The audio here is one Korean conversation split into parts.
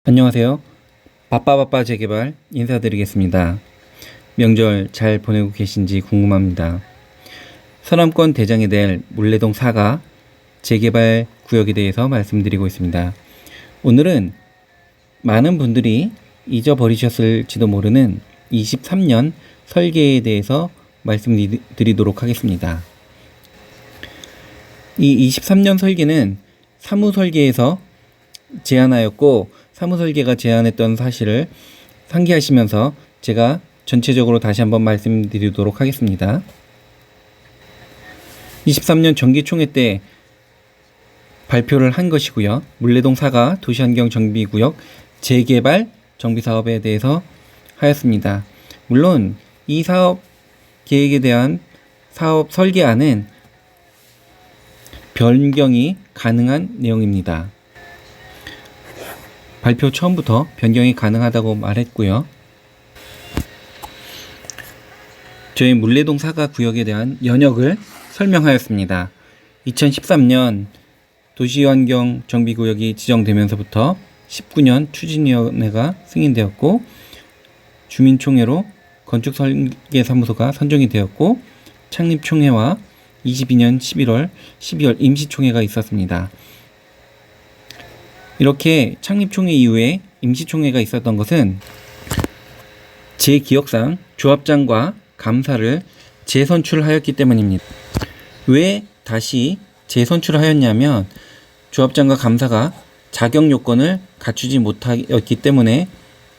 안녕하세요. 바빠바빠 재개발 인사드리겠습니다. 명절 잘 보내고 계신지 궁금합니다. 서남권 대장이 될 물레동 4가 재개발 구역에 대해서 말씀드리고 있습니다. 오늘은 많은 분들이 잊어버리셨을지도 모르는 23년 설계에 대해서 말씀드리도록 하겠습니다. 이 23년 설계는 사무설계에서 제안하였고 사무설계가 제안했던 사실을 상기하시면서 제가 전체적으로 다시 한번 말씀드리도록 하겠습니다. 23년 정기총회 때 발표를 한 것이고요. 물레동 4가 도시환경 정비구역 재개발 정비사업에 대해서 하였습니다. 물론 이 사업 계획에 대한 사업 설계안은 변경이 가능한 내용입니다. 발표 처음부터 변경이 가능하다고 말했고요. 저희 물레동 4가 구역에 대한 연역을 설명하였습니다. 2013년 도시환경 정비구역이 지정되면서부터 19년 추진위원회가 승인되었고 주민총회로 건축설계사무소가 선정이 되었고 창립총회와 22년 11월, 12월 임시총회가 있었습니다. 이렇게 창립총회 이후에 임시총회가 있었던 것은 제 기억상 조합장과 감사를 재선출하였기 때문입니다. 왜 다시 재선출하였냐면 조합장과 감사가 자격 요건을 갖추지 못하였기 때문에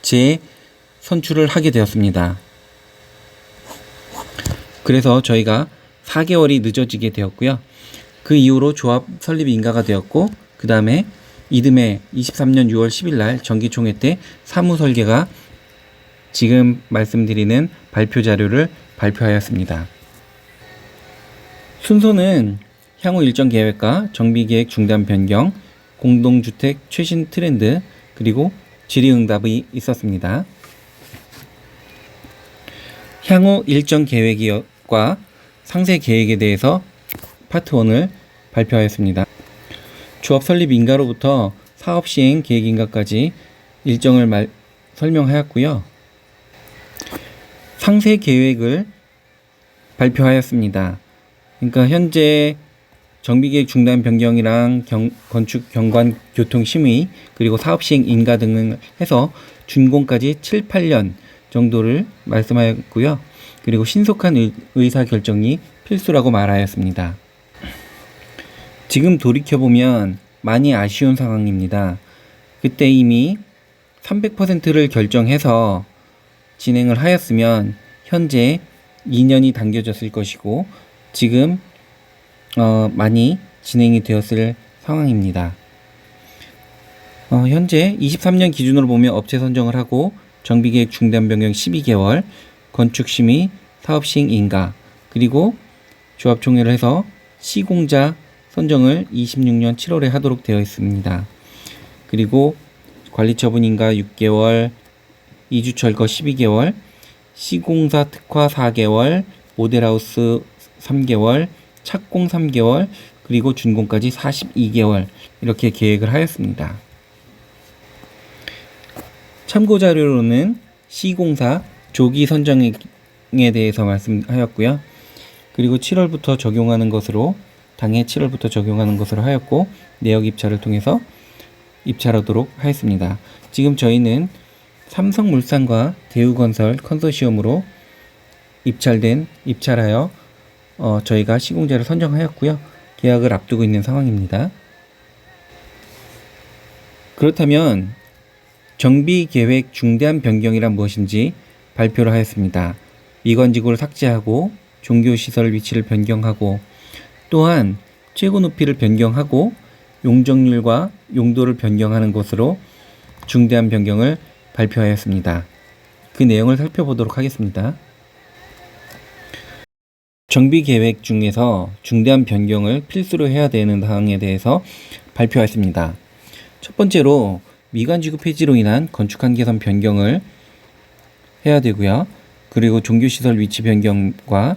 재선출을 하게 되었습니다. 그래서 저희가 4개월이 늦어지게 되었고요. 그 이후로 조합 설립 인가가 되었고 그 다음에 이듬해 23년 6월 10일 날 정기총회 때 사무설계가 지금 말씀드리는 발표 자료를 발표하였습니다. 순서는 향후 일정 계획과 정비계획 중단 변경, 공동주택 최신 트렌드, 그리고 질의응답이 있었습니다. 향후 일정 계획과 상세 계획에 대해서 파트 1을 발표하였습니다. 조합 설립 인가로부터 사업 시행 계획 인가까지 일정을 설명하였고요. 상세 계획을 발표하였습니다. 그러니까 현재 정비계획 중단 변경이랑 건축 경관 교통 심의 그리고 사업 시행 인가 등을 해서 준공까지 7, 8년 정도를 말씀하였고요. 그리고 신속한 의사 결정이 필수라고 말하였습니다. 지금 돌이켜보면 많이 아쉬운 상황입니다. 그때 이미 300%를 결정해서 진행을 하였으면 현재 2년이 당겨졌을 것이고 지금 많이 진행이 되었을 상황입니다. 현재 23년 기준으로 보면 업체 선정을 하고 정비계획 중단 변경 12개월, 건축심의, 사업시행 인가, 그리고 조합총회를 해서 시공자 선정을 26년 7월에 하도록 되어 있습니다. 그리고 관리처분 인가 6개월, 이주철거 12개월, 시공사 특화 4개월, 모델하우스 3개월, 착공 3개월, 그리고 준공까지 42개월 이렇게 계획을 하였습니다. 참고자료로는 시공사 조기 선정에 대해서 말씀하였고요. 그리고 7월부터 적용하는 것으로 당해 7월부터 적용하는 것으로 하였고 내역 입찰을 통해서 입찰하도록 하였습니다. 지금 저희는 삼성물산과 대우건설 컨소시엄으로 입찰하여 저희가 시공자를 선정하였고요. 계약을 앞두고 있는 상황입니다. 그렇다면 정비계획 중대한 변경이란 무엇인지 발표를 하였습니다. 미관지구를 삭제하고 종교시설 위치를 변경하고 또한 최고 높이를 변경하고 용적률과 용도를 변경하는 것으로 중대한 변경을 발표하였습니다. 그 내용을 살펴보도록 하겠습니다. 정비계획 중에서 중대한 변경을 필수로 해야 되는 사항에 대해서 발표하였습니다. 첫 번째로 미관지구 폐지로 인한 건축한 개선 변경을 해야 되고요. 그리고 종교시설 위치 변경과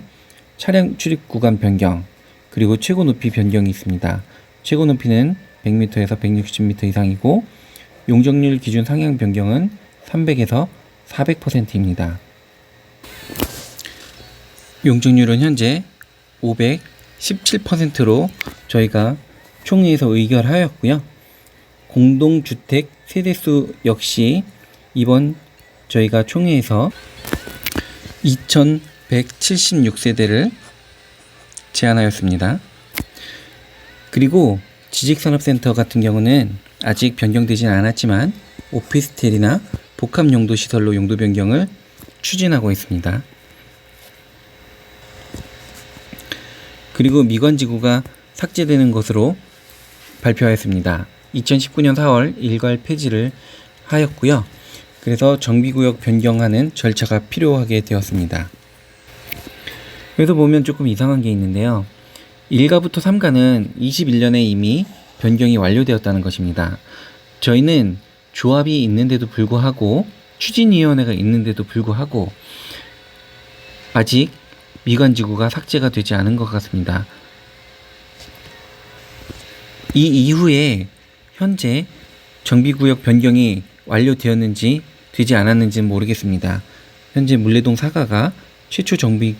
차량 출입 구간 변경, 그리고 최고 높이 변경이 있습니다. 최고 높이는 100m에서 160m 이상이고 용적률 기준 상향 변경은 300에서 400%입니다. 용적률은 현재 517%로 저희가 총회에서 의결하였고요. 공동주택 세대수 역시 이번 저희가 총회에서 2176세대를 제안하였습니다. 그리고 지식산업센터 같은 경우는 아직 변경되진 않았지만 오피스텔이나 복합용도 시설로 용도 변경을 추진하고 있습니다. 그리고 미관지구가 삭제되는 것으로 발표하였습니다. 2019년 4월 일괄 폐지를 하였고요. 그래서 정비구역 변경하는 절차가 필요하게 되었습니다. 그래서 보면 조금 이상한 게 있는데요. 1가부터 3가는 21년에 이미 변경이 완료되었다는 것입니다. 저희는 조합이 있는데도 불구하고 추진위원회가 있는데도 불구하고 아직 미관지구가 삭제가 되지 않은 것 같습니다. 이 이후에 현재 정비구역 변경이 완료되었는지 되지 않았는지는 모르겠습니다. 현재 물레동 사가가 최초 정비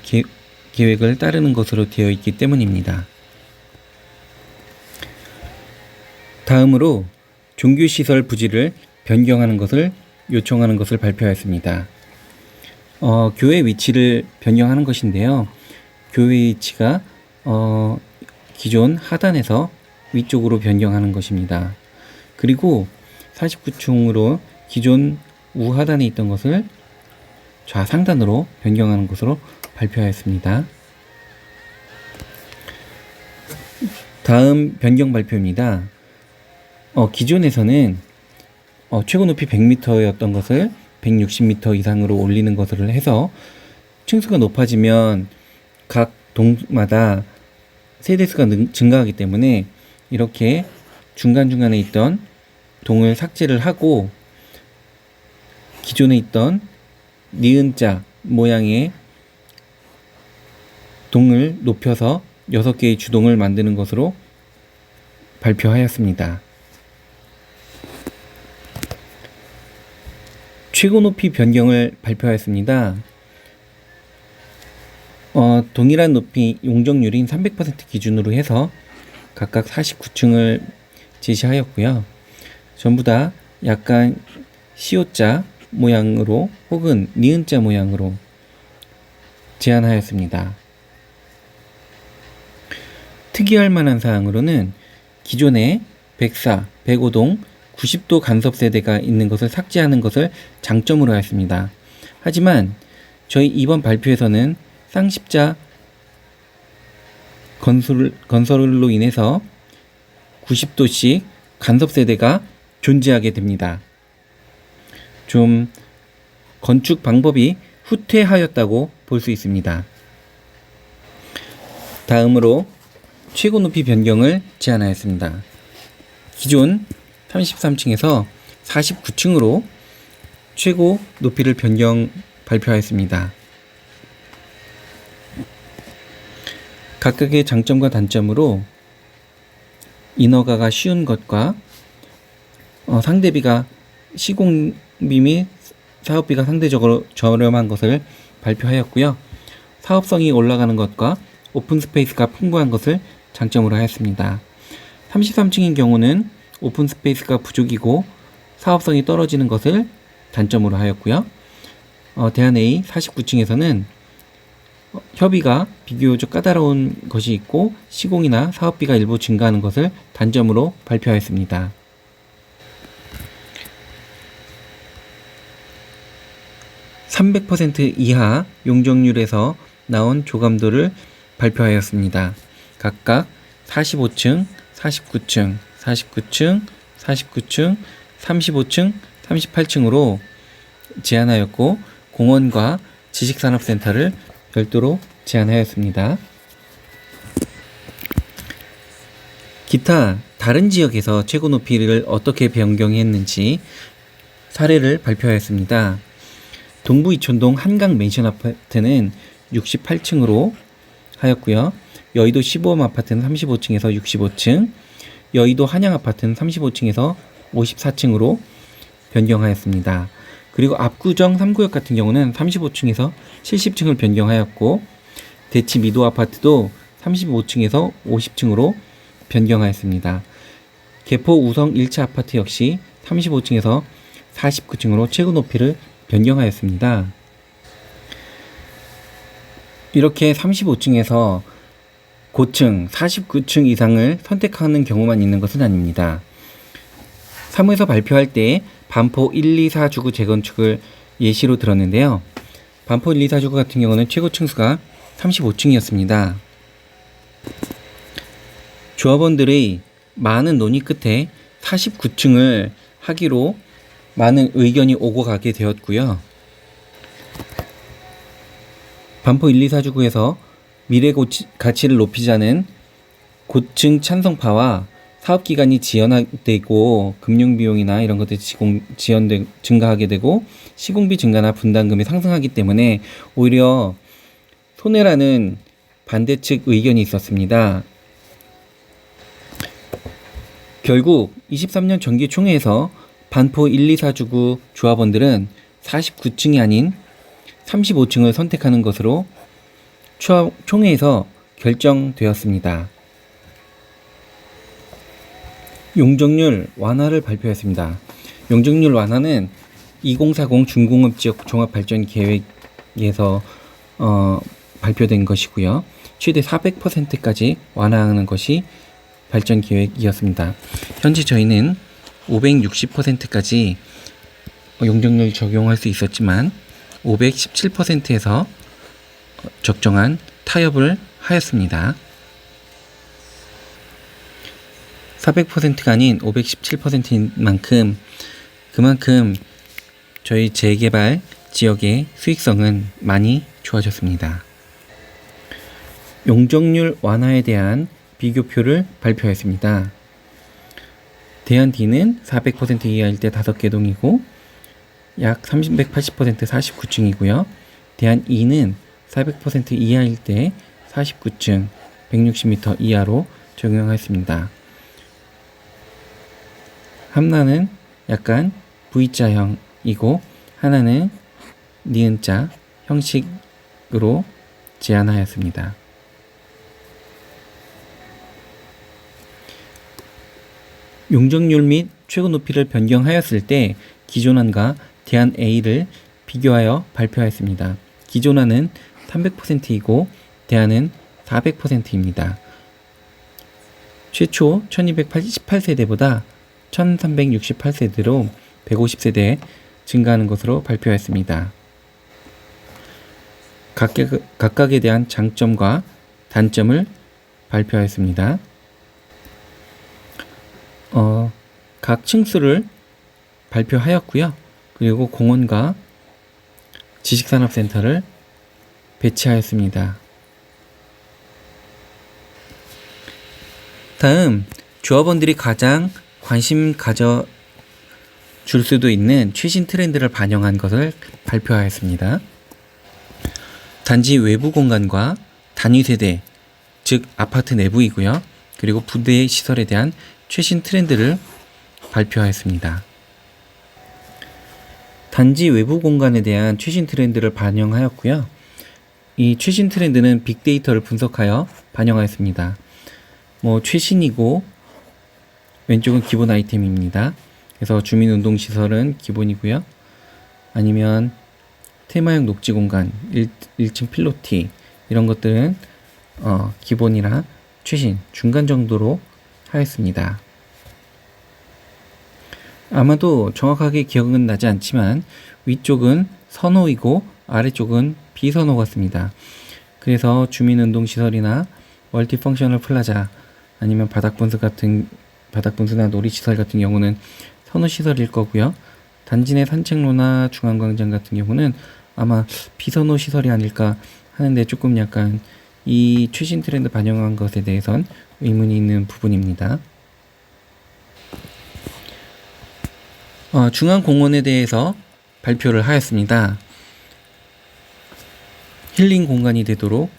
계획을 따르는 것으로 되어 있기 때문입니다. 다음으로 종교시설 부지를 변경하는 것을 요청하는 것을 발표하였습니다. 교회 위치를 변경하는 것인데요. 교회 위치가 기존 하단에서 위쪽으로 변경하는 것입니다. 그리고 49층으로 기존 우하단에 있던 것을 좌상단으로 변경하는 것으로 발표하였습니다. 다음 변경 발표입니다. 기존에서는 최고 높이 100m였던 것을 160m 이상으로 올리는 것을 해서 층수가 높아지면 각 동마다 세대수가 증가하기 때문에 이렇게 중간중간에 있던 동을 삭제를 하고 기존에 있던 니은자 모양의 동을 높여서 6개의 주동을 만드는 것으로 발표하였습니다. 최고 높이 변경을 발표하였습니다. 동일한 높이 용적률인 300% 기준으로 해서 각각 49층을 제시하였고요. 전부 다 약간 시옷자 모양으로 혹은 니은자 모양으로 제안하였습니다. 특이할 만한 사항으로는 기존에 104, 105동 90도 간섭 세대가 있는 것을 삭제하는 것을 장점으로 하였습니다. 하지만 저희 이번 발표에서는 쌍십자 건설로 인해서 90도씩 간섭 세대가 존재하게 됩니다. 좀 건축 방법이 후퇴하였다고 볼 수 있습니다. 다음으로 최고 높이 변경을 제안하였습니다. 기존 33층에서 49층으로 최고 높이를 변경 발표하였습니다. 각각의 장점과 단점으로 인허가가 쉬운 것과 상대비가 시공비 및 사업비가 상대적으로 저렴한 것을 발표하였고요. 사업성이 올라가는 것과 오픈 스페이스가 풍부한 것을 장점으로 하였습니다. 33층인 경우는 오픈 스페이스가 부족이고 사업성이 떨어지는 것을 단점으로 하였고요. 대한A 49층에서는 협의가 비교적 까다로운 것이 있고 시공이나 사업비가 일부 증가하는 것을 단점으로 발표하였습니다. (300% 이하) 용적률에서 나온 조감도를 발표하였습니다. 각각 45층, 49층, 49층, 49층, 35층, 38층으로 제안하였고 공원과 지식산업센터를 별도로 제안하였습니다. 기타 다른 지역에서 최고 높이를 어떻게 변경했는지 사례를 발표하였습니다. 동부 이촌동 한강 맨션 아파트는 68층으로 하였고요. 여의도 시보험 아파트는 35층에서 65층, 여의도 한양 아파트는 35층에서 54층으로 변경하였습니다. 그리고 압구정 3구역 같은 경우는 35층에서 70층을 변경하였고, 대치 미도 아파트도 35층에서 50층으로 변경하였습니다. 개포 우성 1차 아파트 역시 35층에서 49층으로 최고 높이를 변경하였습니다. 이렇게 35층에서 고층 49층 이상을 선택하는 경우만 있는 것은 아닙니다. 사무에서 발표할 때 반포 1, 2, 4주구 재건축을 예시로 들었는데요. 반포 1, 2, 4주구 같은 경우는 최고 층수가 35층이었습니다. 조합원들의 많은 논의 끝에 49층을 하기로 많은 의견이 오고 가게 되었고요. 반포 1, 2, 4주구에서 미래 가치를 높이자는 고층 찬성파와 사업기간이 지연되고 금융비용이나 이런 것들이 증가하게 되고 시공비 증가나 분담금이 상승하기 때문에 오히려 손해라는 반대측 의견이 있었습니다. 결국 23년 정기총회에서 반포 1, 2, 4주구 조합원들은 49층이 아닌 35층을 선택하는 것으로 총회에서 결정되었습니다. 용적률 완화를 발표했습니다. 용적률 완화는 2040 중공업지역 종합발전계획에서 발표된 것이고요. 최대 400%까지 완화하는 것이 발전계획이었습니다. 현재 저희는 560%까지 용적률 적용할 수 있었지만 517%에서 적정한 타협을 하였습니다. 400%가 아닌 517%인 만큼 그만큼 저희 재개발 지역의 수익성은 많이 좋아졌습니다. 용적률 완화에 대한 비교표를 발표했습니다. 대안 D는 400% 이하일 때 5개 동이고 약 380% 49층이고요. 대안 E는 400% 이하일 때 49층 160m 이하로 적용하였습니다. 하나는 약간 V자형이고 하나는 니은자 형식으로 제안하였습니다. 용적률 및 최고 높이를 변경하였을 때 기존안과 대안 A를 비교하여 발표하였습니다. 기존안은 300%이고 대안은 400%입니다. 최초 1288세대보다 1368세대로 150세대 증가하는 것으로 발표했습니다. 각각에 대한 장점과 단점을 발표하였습니다. 각 층수를 발표하였고요. 그리고 공원과 지식산업센터를 배치하였습니다. 다음, 조합원들이 가장 관심 가져 줄 수도 있는 최신 트렌드를 반영한 것을 발표하였습니다. 단지 외부 공간과 단위 세대, 즉 아파트 내부이고요. 그리고 부대 시설에 대한 최신 트렌드를 발표하였습니다. 단지 외부 공간에 대한 최신 트렌드를 반영하였고요. 이 최신 트렌드는 빅데이터를 분석하여 반영하였습니다. 최신이고 왼쪽은 기본 아이템입니다. 그래서 주민운동시설은 기본이고요. 아니면 테마형 녹지공간, 1층 필로티 이런 것들은 기본이나 최신, 중간 정도로 하였습니다. 아마도 정확하게 기억은 나지 않지만 위쪽은 선호이고 아래쪽은 비선호 같습니다. 그래서 주민운동시설이나 멀티펑셔널 플라자 아니면 바닥분수나 놀이시설 같은 경우는 선호시설일 거고요. 단지 내 산책로나 중앙광장 같은 경우는 아마 비선호 시설이 아닐까 하는데 조금 약간 이 최신 트렌드 반영한 것에 대해선 의문이 있는 부분입니다. 중앙공원에 대해서 발표를 하였습니다. 힐링 공간이 되도록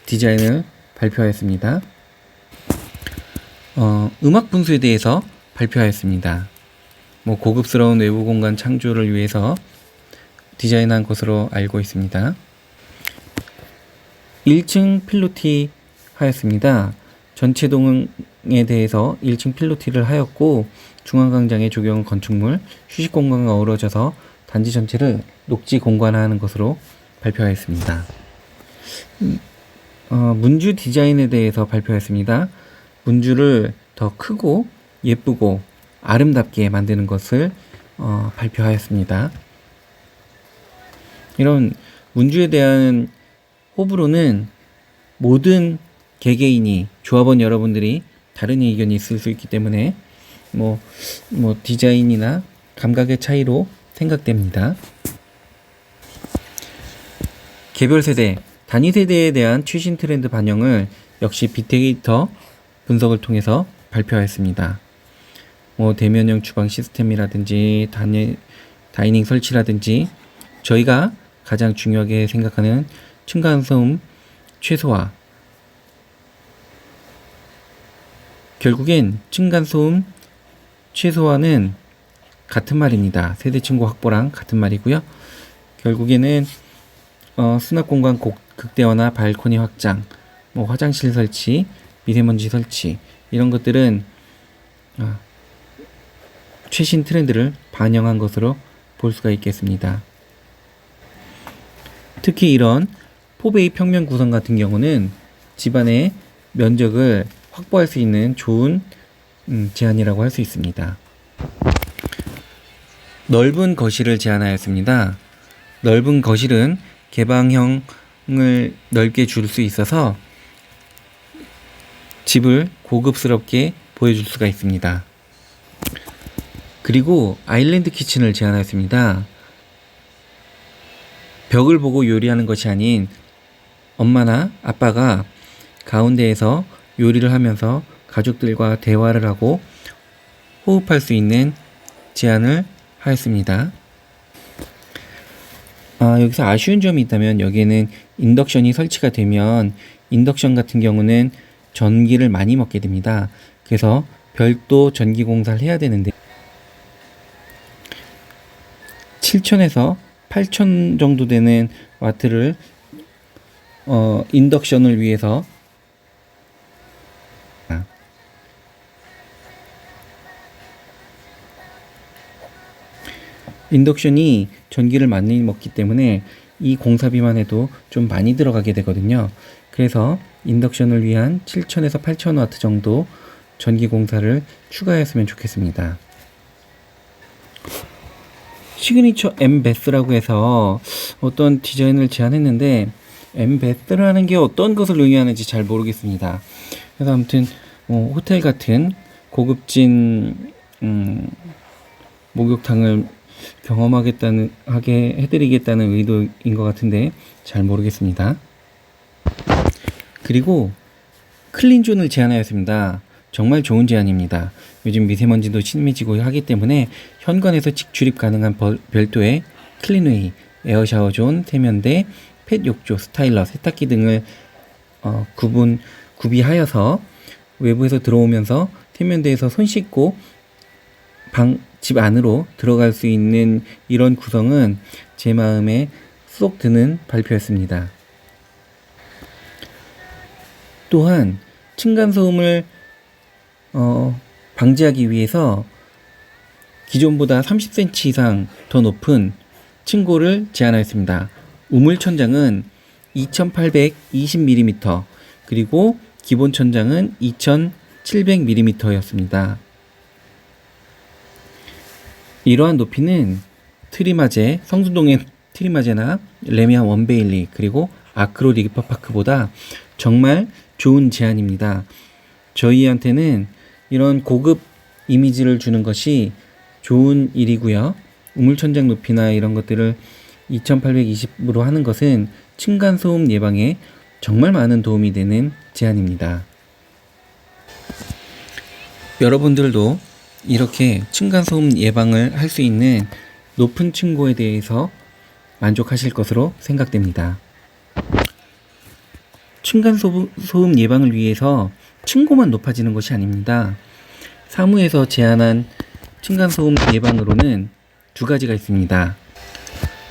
디자인을 발표하였습니다. 음악 분수에 대해서 발표하였습니다. 고급스러운 외부 공간 창조를 위해서 디자인한 것으로 알고 있습니다. 1층 필로티 하였습니다. 전체 동에 대해서 1층 필로티를 하였고, 중앙광장의 조경 건축물, 휴식 공간과 어우러져서 단지 전체를 녹지 공간화하는 것으로 발표하였습니다. 문주 디자인에 대해서 발표했습니다. 문주를 더 크고 예쁘고 아름답게 만드는 것을 발표하였습니다. 이런 문주에 대한 호불호는 모든 개개인이, 조합원 여러분들이 다른 의견이 있을 수 있기 때문에 디자인이나 감각의 차이로 생각됩니다. 개별 세대, 단위 세대에 대한 최신 트렌드 반영을 역시 빅데이터 분석을 통해서 발표하였습니다. 대면형 주방 시스템이라든지 다이닝 설치라든지, 저희가 가장 중요하게 생각하는 층간소음 최소화. 결국엔 층간소음 최소화는 같은 말입니다. 세대 층고 확보랑 같은 말이고요. 결국에는 수납공간 극대화나 발코니 확장, 화장실 설치, 미세먼지 설치, 이런 것들은 최신 트렌드를 반영한 것으로 볼 수가 있겠습니다. 특히 이런 포베이 평면 구성 같은 경우는 집안의 면적을 확보할 수 있는 좋은 제안이라고 할 수 있습니다. 넓은 거실을 제안하였습니다. 넓은 거실은 개방형을 넓게 줄 수 있어서 집을 고급스럽게 보여줄 수가 있습니다. 그리고 아일랜드 키친을 제안하였습니다. 벽을 보고 요리하는 것이 아닌 엄마나 아빠가 가운데에서 요리를 하면서 가족들과 대화를 하고 호흡할 수 있는 제안을 하였습니다. 여기서 아쉬운 점이 있다면, 여기에는 인덕션이 설치가 되면 인덕션 같은 경우는 전기를 많이 먹게 됩니다. 그래서 별도 전기 공사를 해야 되는데 7,000에서 8,000 정도 되는 와트를 인덕션을 위해서 인덕션이 전기를 많이 먹기 때문에 이 공사비만 해도 좀 많이 들어가게 되거든요. 그래서 인덕션을 위한 7,000에서 8,000W 정도 전기 공사를 추가했으면 좋겠습니다. 시그니처 엠베스라고 해서 어떤 디자인을 제안했는데, 엠베스라는 게 어떤 것을 의미하는지 잘 모르겠습니다. 그래서 아무튼 호텔 같은 고급진 목욕탕을 하게 해드리겠다는 의도인 것 같은데 잘 모르겠습니다. 그리고 클린존을 제안하였습니다. 정말 좋은 제안입니다. 요즘 미세먼지도 심해지고 하기 때문에 현관에서 직출입 가능한 별도의 클린웨이, 에어샤워존, 세면대, 펫 욕조, 스타일러, 세탁기 등을 구비하여서 외부에서 들어오면서 세면대에서 손 씻고 집 안으로 들어갈 수 있는 이런 구성은 제 마음에 쏙 드는 발표였습니다. 또한 층간소음을 방지하기 위해서 기존보다 30cm 이상 더 높은 층고를 제안하였습니다. 우물 천장은 2820mm, 그리고 기본 천장은 2700mm였습니다. 이러한 높이는 트리마제, 성수동의 트리마제나 레미안 원베일리, 그리고 아크로 리그파크보다 정말 좋은 제안입니다. 저희한테는 이런 고급 이미지를 주는 것이 좋은 일이고요. 우물천장 높이나 이런 것들을 2820으로 하는 것은 층간소음 예방에 정말 많은 도움이 되는 제안입니다. 여러분들도 이렇게 층간소음 예방을 할 수 있는 높은 층고에 대해서 만족하실 것으로 생각됩니다. 층간소음 예방을 위해서 층고만 높아지는 것이 아닙니다. 사무에서 제안한 층간소음 예방으로는 두 가지가 있습니다.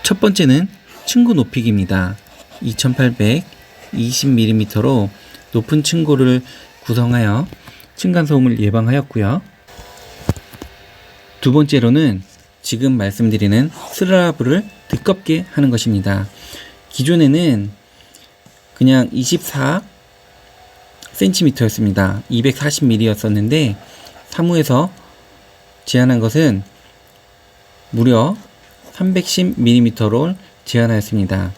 첫 번째는 층고 높이기입니다. 2820mm로 높은 층고를 구성하여 층간소음을 예방하였고요. 두 번째로는 지금 말씀드리는 스라브를 두껍게 하는 것입니다. 기존에는 그냥 24cm였습니다. 240mm였었는데 사무에서 제한한 것은 무려 310mm로 제한하였습니다.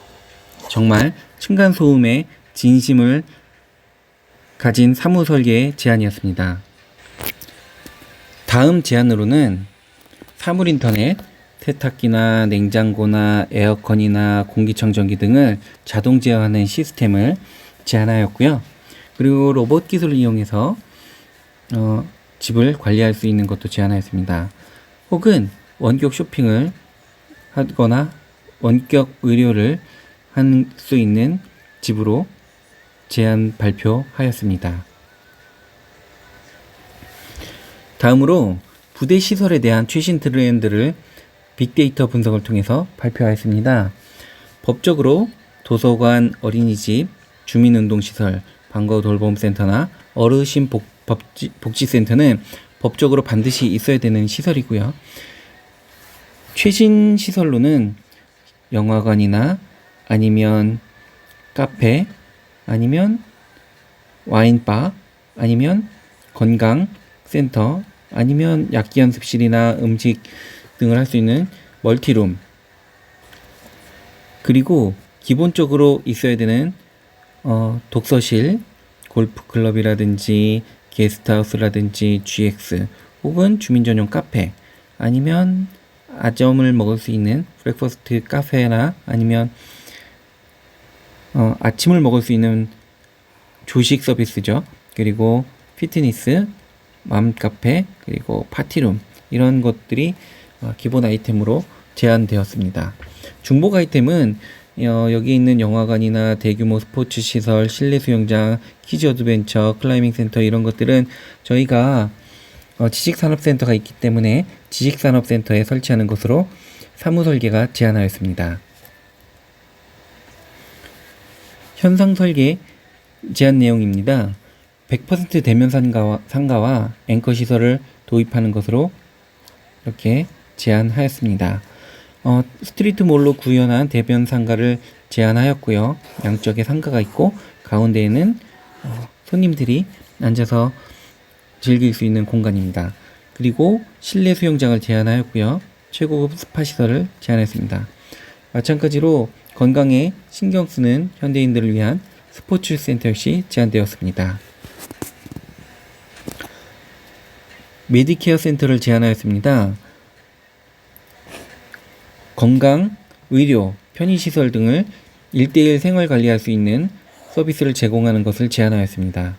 정말 층간소음의 진심을 가진 사무 설계의 제안이었습니다. 다음 제안으로는 사물 인터넷, 세탁기나 냉장고나 에어컨이나 공기청정기 등을 자동 제어하는 시스템을 제안하였고요. 그리고 로봇 기술을 이용해서 집을 관리할 수 있는 것도 제안하였습니다. 혹은 원격 쇼핑을 하거나 원격 의료를 할 수 있는 집으로 제안 발표하였습니다. 다음으로 부대 시설에 대한 최신 트렌드를 빅데이터 분석을 통해서 발표하였습니다. 법적으로 도서관, 어린이집, 주민운동시설, 방과 후 돌봄센터나 어르신 복지센터는 법적으로 반드시 있어야 되는 시설이고요. 최신 시설로는 영화관이나 아니면 카페, 아니면 와인바, 아니면 건강센터, 아니면 약기 연습실이나 음식 등을 할 수 있는 멀티룸, 그리고 기본적으로 있어야 되는 독서실, 골프클럽이라든지 게스트하우스라든지 GX 혹은 주민전용 카페, 아니면 아점을 먹을 수 있는 브렉퍼스트 카페나 아니면 아침을 먹을 수 있는 조식 서비스죠. 그리고 피트니스, 맘카페, 그리고 파티룸, 이런 것들이 기본 아이템으로 제한되었습니다. 중복 아이템은 여기 있는 영화관이나 대규모 스포츠 시설, 실내 수영장, 키즈 어드벤처, 클라이밍 센터, 이런 것들은 저희가 지식산업센터가 있기 때문에 지식산업센터에 설치하는 것으로 사무 설계가 제한하였습니다. 현상 설계 제한 내용입니다. 100% 대면 상가와 앵커 시설을 도입하는 것으로 이렇게 제한하였습니다. 스트리트몰로 구현한 대면 상가를 제한하였고요. 양쪽에 상가가 있고 가운데에는 손님들이 앉아서 즐길 수 있는 공간입니다. 그리고 실내 수영장을 제한하였고요. 최고급 스파 시설을 제한했습니다. 마찬가지로 건강에 신경 쓰는 현대인들을 위한 스포츠 센터 역시 제한되었습니다. 메디케어 센터를 제한하였습니다. 건강, 의료, 편의시설 등을 1:1 생활 관리할 수 있는 서비스를 제공하는 것을 제한하였습니다.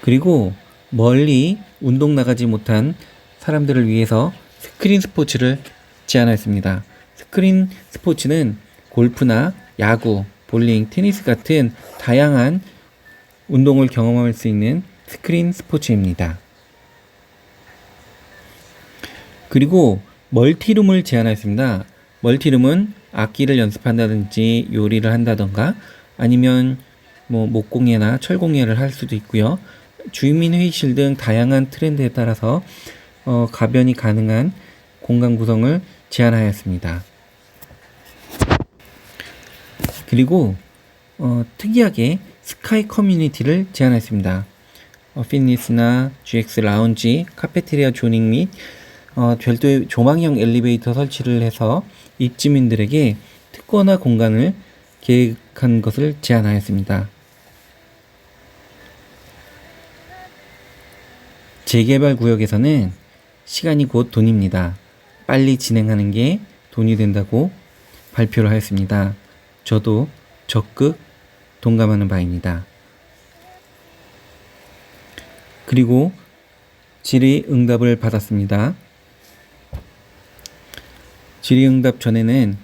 그리고 멀리 운동 나가지 못한 사람들을 위해서 스크린 스포츠를 제한하였습니다. 스크린 스포츠는 골프나 야구, 볼링, 테니스 같은 다양한 운동을 경험할 수 있는 스크린 스포츠입니다. 그리고 멀티룸을 제한하였습니다. 멀티룸은 악기를 연습한다든지 요리를 한다던가 아니면 목공예나 철공예를 할 수도 있고요. 주민 회의실 등 다양한 트렌드에 따라서 가변이 가능한 공간 구성을 제한하였습니다. 그리고 특이하게 스카이 커뮤니티를 제한했습니다. 피트니스나 GX 라운지, 카페테리아 조닝 및 별도의 조망형 엘리베이터 설치를 해서 입주민들에게 특권화 공간을 계획한 것을 제안하였습니다. 재개발 구역에서는 시간이 곧 돈입니다. 빨리 진행하는 게 돈이 된다고 발표를 하였습니다. 저도 적극 동감하는 바입니다. 그리고 질의응답을 받았습니다. 질의응답 전에는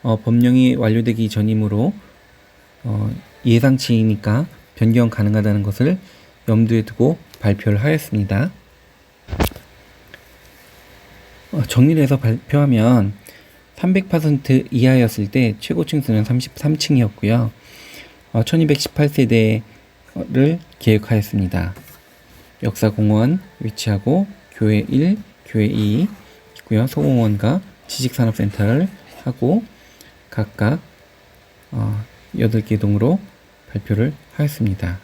법령이 완료되기 전이므로 예상치이니까 변경 가능하다는 것을 염두에 두고 발표를 하였습니다. 정리를 해서 발표하면 300% 이하였을 때 최고 층수는 33층이었고요. 1218세대를 계획하였습니다. 역사공원 위치하고 교회 1, 교회 2 있고요. 소공원과 지식산업센터를 하고 각각 8개 동으로 발표를 하였습니다.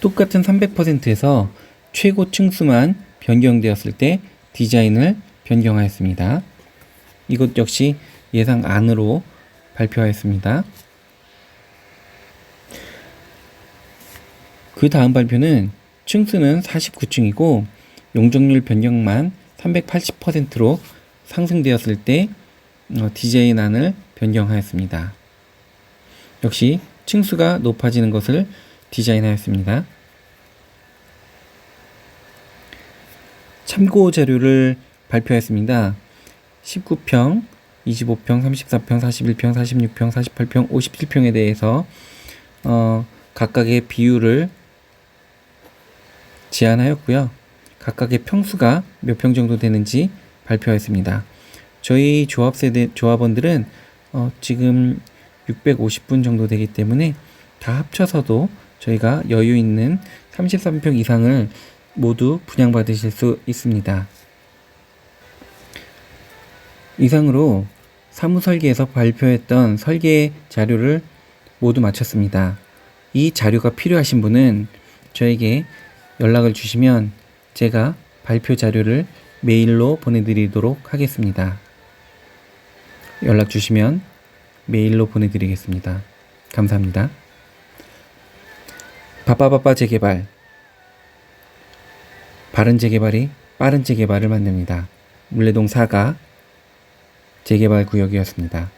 똑같은 300%에서 최고 층수만 변경되었을 때 디자인을 변경하였습니다. 이것 역시 예상 안으로 발표하였습니다. 그 다음 발표는 층수는 49층이고 용적률 변경만 380%로 상승되었을 때 디자인안을 변경하였습니다. 역시 층수가 높아지는 것을 디자인하였습니다. 참고 자료를 발표했습니다. 19평, 25평, 34평, 41평, 46평, 48평, 57평에 대해서 각각의 비율을 제안하였고요. 각각의 평수가 몇 평 정도 되는지 발표했습니다. 저희 조합원들은 지금 650분 정도 되기 때문에 다 합쳐서도 저희가 여유 있는 33평 이상을 모두 분양받으실 수 있습니다. 이상으로 사무설계에서 발표했던 설계 자료를 모두 마쳤습니다. 이 자료가 필요하신 분은 저에게 연락을 주시면 제가 발표 자료를 메일로 보내드리도록 하겠습니다. 연락 주시면 메일로 보내드리겠습니다. 감사합니다. 바빠바빠 재개발, 바른 재개발이 빠른 재개발을 만듭니다. 물레동 4가 재개발 구역이었습니다.